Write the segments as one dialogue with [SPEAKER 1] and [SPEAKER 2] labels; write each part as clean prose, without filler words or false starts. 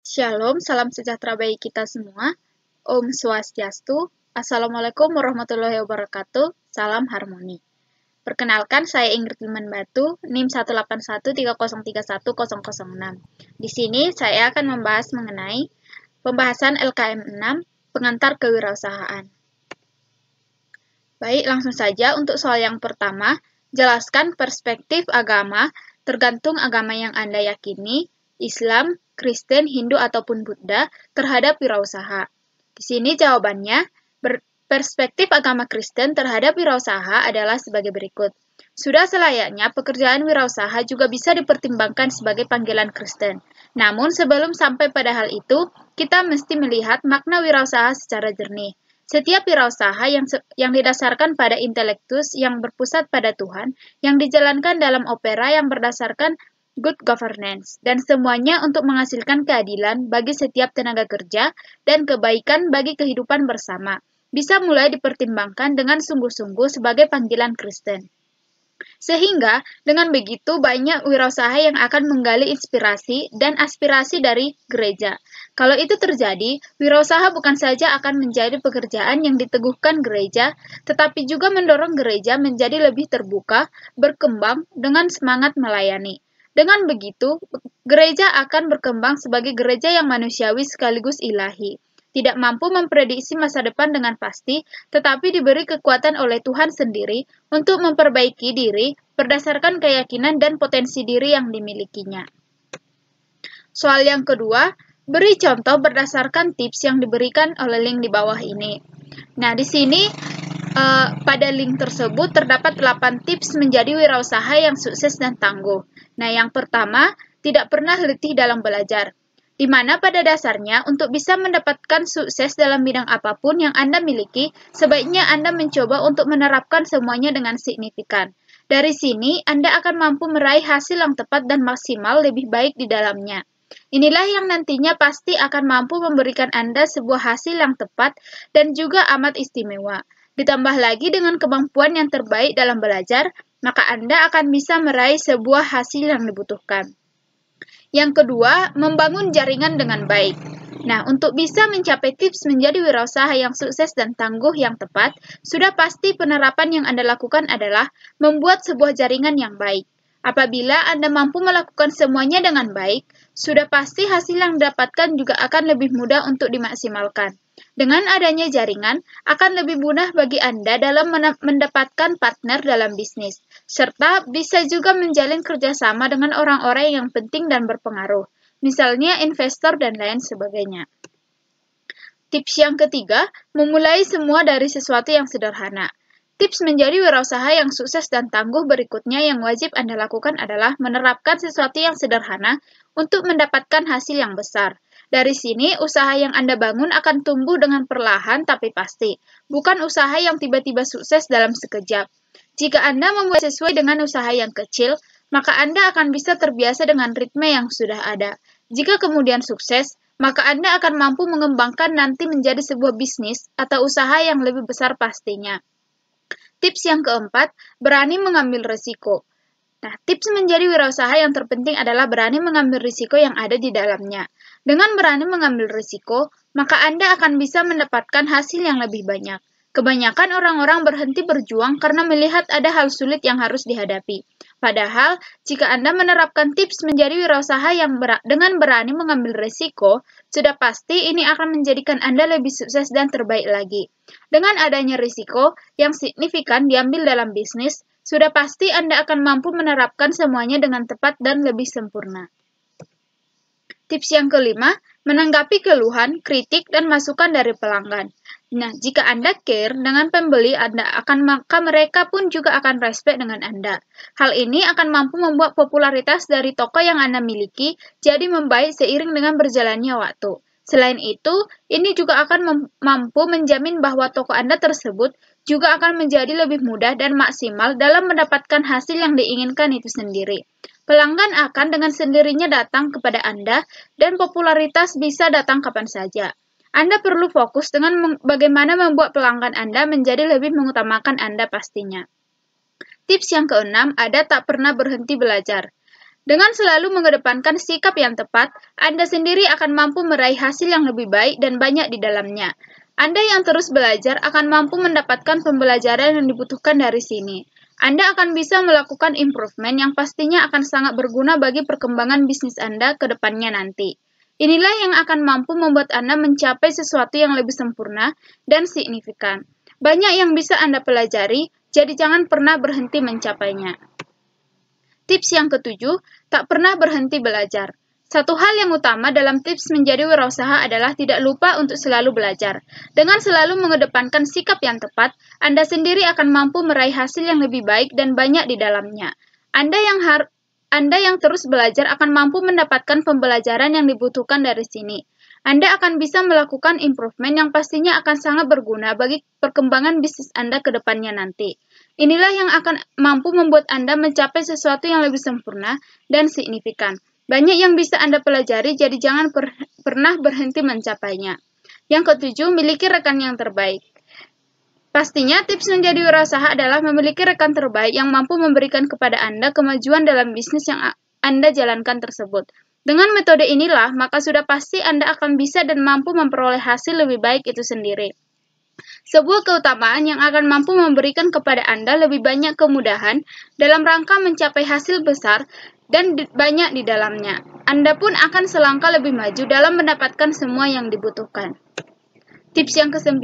[SPEAKER 1] Shalom, salam sejahtera bagi kita semua. Om Swastiastu. Assalamualaikum warahmatullahi wabarakatuh. Salam harmoni. Perkenalkan, saya Ingrid Liman Batu, NIM 18130310006. Di sini saya akan membahas mengenai pembahasan LKM 6, pengantar kewirausahaan. Baik, langsung saja untuk soal yang pertama, jelaskan perspektif agama tergantung agama yang Anda yakini, Islam, Kristen, Hindu, ataupun Buddha terhadap wirausaha. Di sini jawabannya, perspektif agama Kristen terhadap wirausaha adalah sebagai berikut. Sudah selayaknya pekerjaan wirausaha juga bisa dipertimbangkan sebagai panggilan Kristen. Namun sebelum sampai pada hal itu, kita mesti melihat makna wirausaha secara jernih. Setiap wirausaha yang didasarkan pada intelektus yang berpusat pada Tuhan, yang dijalankan dalam opera yang berdasarkan good governance, dan semuanya untuk menghasilkan keadilan bagi setiap tenaga kerja dan kebaikan bagi kehidupan bersama, bisa mulai dipertimbangkan dengan sungguh-sungguh sebagai panggilan Kristen. Sehingga, dengan begitu banyak wirausaha yang akan menggali inspirasi dan aspirasi dari gereja. Kalau itu terjadi, wirausaha bukan saja akan menjadi pekerjaan yang diteguhkan gereja, tetapi juga mendorong gereja menjadi lebih terbuka, berkembang dengan semangat melayani. Dengan begitu, gereja akan berkembang sebagai gereja yang manusiawi sekaligus ilahi. Tidak mampu memprediksi masa depan dengan pasti, tetapi diberi kekuatan oleh Tuhan sendiri untuk memperbaiki diri berdasarkan keyakinan dan potensi diri yang dimilikinya. Soal yang kedua, beri contoh berdasarkan tips yang diberikan oleh link di bawah ini. Nah, di sini pada link tersebut terdapat 8 tips menjadi wirausaha yang sukses dan tangguh. Nah, yang pertama, tidak pernah letih dalam belajar, di mana pada dasarnya untuk bisa mendapatkan sukses dalam bidang apapun yang Anda miliki, sebaiknya Anda mencoba untuk menerapkan semuanya dengan signifikan. Dari sini, Anda akan mampu meraih hasil yang tepat dan maksimal lebih baik di dalamnya. Inilah yang nantinya pasti akan mampu memberikan Anda sebuah hasil yang tepat dan juga amat istimewa. Ditambah lagi dengan kemampuan yang terbaik dalam belajar, maka Anda akan bisa meraih sebuah hasil yang dibutuhkan. Yang kedua, membangun jaringan dengan baik. Nah, untuk bisa mencapai tips menjadi wirausaha yang sukses dan tangguh yang tepat, sudah pasti penerapan yang Anda lakukan adalah membuat sebuah jaringan yang baik. Apabila Anda mampu melakukan semuanya dengan baik, sudah pasti hasil yang didapatkan juga akan lebih mudah untuk dimaksimalkan. Dengan adanya jaringan, akan lebih mudah bagi Anda dalam mendapatkan partner dalam bisnis, serta bisa juga menjalin kerjasama dengan orang-orang yang penting dan berpengaruh, misalnya investor dan lain sebagainya. Tips yang ketiga, memulai semua dari sesuatu yang sederhana. Tips menjadi wirausaha yang sukses dan tangguh berikutnya yang wajib Anda lakukan adalah menerapkan sesuatu yang sederhana untuk mendapatkan hasil yang besar. Dari sini, usaha yang Anda bangun akan tumbuh dengan perlahan tapi pasti, bukan usaha yang tiba-tiba sukses dalam sekejap. Jika Anda membuat sesuai dengan usaha yang kecil, maka Anda akan bisa terbiasa dengan ritme yang sudah ada. Jika kemudian sukses, maka Anda akan mampu mengembangkan nanti menjadi sebuah bisnis atau usaha yang lebih besar pastinya. Tips yang keempat, berani mengambil risiko. Nah, tips menjadi wirausaha yang terpenting adalah berani mengambil risiko yang ada di dalamnya. Dengan berani mengambil risiko, maka Anda akan bisa mendapatkan hasil yang lebih banyak. Kebanyakan orang-orang berhenti berjuang karena melihat ada hal sulit yang harus dihadapi. Padahal, jika Anda menerapkan tips menjadi wirausaha yang dengan berani mengambil risiko, sudah pasti ini akan menjadikan Anda lebih sukses dan terbaik lagi. Dengan adanya risiko yang signifikan diambil dalam bisnis, sudah pasti Anda akan mampu menerapkan semuanya dengan tepat dan lebih sempurna. Tips yang kelima, menanggapi keluhan, kritik, dan masukan dari pelanggan. Nah, jika Anda care dengan pembeli maka mereka pun juga akan respect dengan Anda. Hal ini akan mampu membuat popularitas dari toko yang Anda miliki jadi membaik seiring dengan berjalannya waktu. Selain itu, ini juga akan mampu menjamin bahwa toko Anda tersebut juga akan menjadi lebih mudah dan maksimal dalam mendapatkan hasil yang diinginkan itu sendiri. Pelanggan akan dengan sendirinya datang kepada Anda dan popularitas bisa datang kapan saja. Anda perlu fokus dengan bagaimana membuat pelanggan Anda menjadi lebih mengutamakan Anda pastinya. Tips yang keenam, ada tak pernah berhenti belajar. Dengan selalu mengedepankan sikap yang tepat, Anda sendiri akan mampu meraih hasil yang lebih baik dan banyak di dalamnya. Anda yang terus belajar akan mampu mendapatkan pembelajaran yang dibutuhkan dari sini. Anda akan bisa melakukan improvement yang pastinya akan sangat berguna bagi perkembangan bisnis Anda ke depannya nanti. Inilah yang akan mampu membuat Anda mencapai sesuatu yang lebih sempurna dan signifikan. Banyak yang bisa Anda pelajari, jadi jangan pernah berhenti mencapainya. Tips yang ketujuh, tak pernah berhenti belajar. Satu hal yang utama dalam tips menjadi wirausaha adalah tidak lupa untuk selalu belajar. Dengan selalu mengedepankan sikap yang tepat, Anda sendiri akan mampu meraih hasil yang lebih baik dan banyak di dalamnya. Anda yang terus belajar akan mampu mendapatkan pembelajaran yang dibutuhkan dari sini. Anda akan bisa melakukan improvement yang pastinya akan sangat berguna bagi perkembangan bisnis Anda ke depannya nanti. Inilah yang akan mampu membuat Anda mencapai sesuatu yang lebih sempurna dan signifikan. Banyak yang bisa Anda pelajari, jadi jangan pernah berhenti mencapainya. Yang ketujuh, miliki rekan yang terbaik. Pastinya, tips menjadi wirausaha adalah memiliki rekan terbaik yang mampu memberikan kepada Anda kemajuan dalam bisnis yang Anda jalankan tersebut. Dengan metode inilah, maka sudah pasti Anda akan bisa dan mampu memperoleh hasil lebih baik itu sendiri. Sebuah keutamaan yang akan mampu memberikan kepada Anda lebih banyak kemudahan dalam rangka mencapai hasil besar dan banyak di dalamnya. Anda pun akan selangkah lebih maju dalam mendapatkan semua yang dibutuhkan. Tips yang ke-9,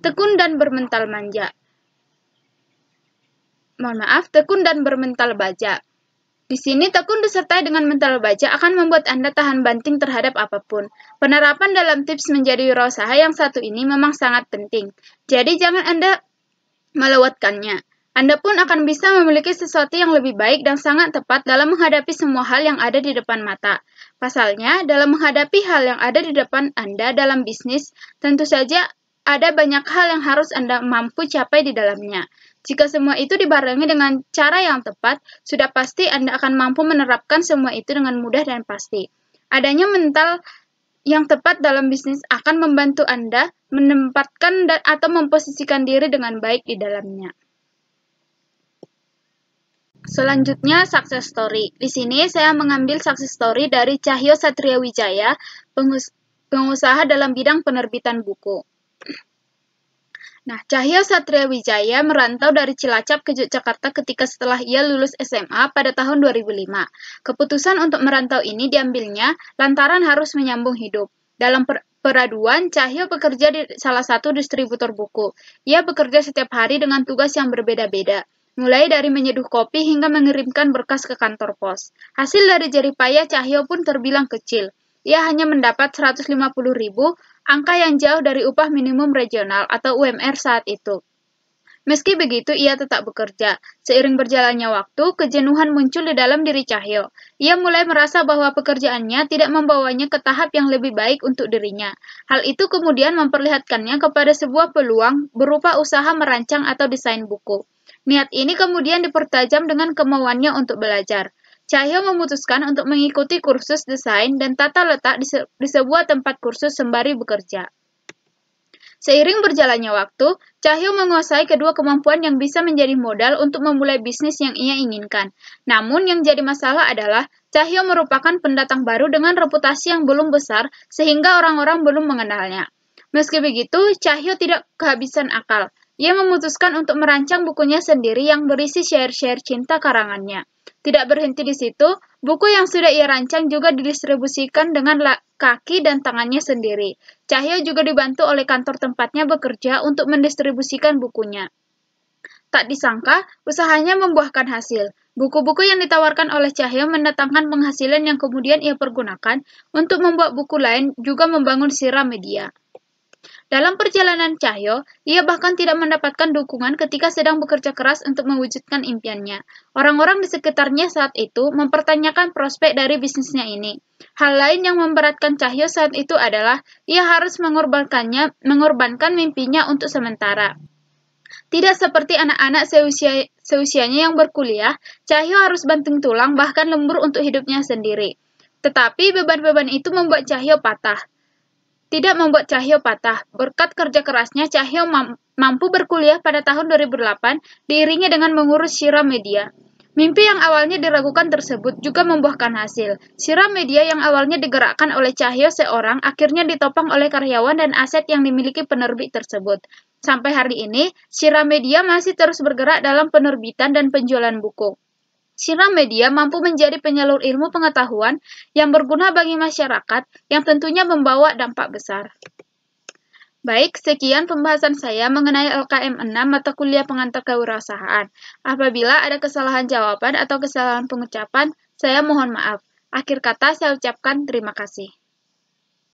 [SPEAKER 1] tekun dan bermental manja. Tekun dan bermental baja. Di sini, tekun disertai dengan mental baja akan membuat Anda tahan banting terhadap apapun. Penerapan dalam tips menjadi wirausaha yang satu ini memang sangat penting. Jadi, jangan Anda melewatkannya. Anda pun akan bisa memiliki sesuatu yang lebih baik dan sangat tepat dalam menghadapi semua hal yang ada di depan mata. Pasalnya, dalam menghadapi hal yang ada di depan Anda dalam bisnis, tentu saja ada banyak hal yang harus Anda mampu capai di dalamnya. Jika semua itu dibarengi dengan cara yang tepat, sudah pasti Anda akan mampu menerapkan semua itu dengan mudah dan pasti. Adanya mental yang tepat dalam bisnis akan membantu Anda menempatkan atau memposisikan diri dengan baik di dalamnya. Selanjutnya, success story. Di sini saya mengambil success story dari Cahyo Satriawijaya, pengusaha dalam bidang penerbitan buku. Nah, Cahyo Satriawijaya merantau dari Cilacap ke Yogyakarta ketika setelah ia lulus SMA pada tahun 2005. Keputusan untuk merantau ini diambilnya lantaran harus menyambung hidup. Dalam peraduan, Cahyo bekerja di salah satu distributor buku. Ia bekerja setiap hari dengan tugas yang berbeda-beda, mulai dari menyeduh kopi hingga mengirimkan berkas ke kantor pos. Hasil dari jerih payah Cahyo pun terbilang kecil. Ia hanya mendapat 150.000, angka yang jauh dari upah minimum regional atau UMR saat itu. Meski begitu, ia tetap bekerja. Seiring berjalannya waktu, kejenuhan muncul di dalam diri Cahyo. Ia mulai merasa bahwa pekerjaannya tidak membawanya ke tahap yang lebih baik untuk dirinya. Hal itu kemudian memperlihatkannya kepada sebuah peluang berupa usaha merancang atau desain buku. Niat ini kemudian dipertajam dengan kemauannya untuk belajar. Cahyo memutuskan untuk mengikuti kursus desain dan tata letak di sebuah tempat kursus sembari bekerja. Seiring berjalannya waktu, Cahyo menguasai kedua kemampuan yang bisa menjadi modal untuk memulai bisnis yang ia inginkan. Namun yang jadi masalah adalah Cahyo merupakan pendatang baru dengan reputasi yang belum besar sehingga orang-orang belum mengenalnya. Meski begitu, Cahyo tidak kehabisan akal. Ia memutuskan untuk merancang bukunya sendiri yang berisi syair-syair cinta karangannya. Tidak berhenti di situ, buku yang sudah ia rancang juga didistribusikan dengan kaki dan tangannya sendiri. Cahyo juga dibantu oleh kantor tempatnya bekerja untuk mendistribusikan bukunya. Tak disangka, usahanya membuahkan hasil. Buku-buku yang ditawarkan oleh Cahyo mendatangkan penghasilan yang kemudian ia pergunakan untuk membuat buku lain juga membangun siram media. Dalam perjalanan Cahyo, ia bahkan tidak mendapatkan dukungan ketika sedang bekerja keras untuk mewujudkan impiannya. Orang-orang di sekitarnya saat itu mempertanyakan prospek dari bisnisnya ini. Hal lain yang memberatkan Cahyo saat itu adalah ia harus mengorbankan mimpinya untuk sementara. Tidak seperti anak-anak seusianya yang berkuliah, Cahyo harus banting tulang bahkan lembur untuk hidupnya sendiri. Tetapi beban-beban itu membuat Cahyo patah. Tidak membuat Cahyo patah. Berkat kerja kerasnya, Cahyo mampu berkuliah pada tahun 2008, diiringi dengan mengurus siram media. Mimpi yang awalnya diragukan tersebut juga membuahkan hasil. Sira Media yang awalnya digerakkan oleh Cahyo seorang akhirnya ditopang oleh karyawan dan aset yang dimiliki penerbit tersebut. Sampai hari ini, Sira Media masih terus bergerak dalam penerbitan dan penjualan buku. Sira Media mampu menjadi penyalur ilmu pengetahuan yang berguna bagi masyarakat yang tentunya membawa dampak besar. Baik, sekian pembahasan saya mengenai LKM 6 mata kuliah pengantar kewirausahaan. Apabila ada kesalahan jawaban atau kesalahan pengucapan, saya mohon maaf. Akhir kata saya ucapkan terima kasih.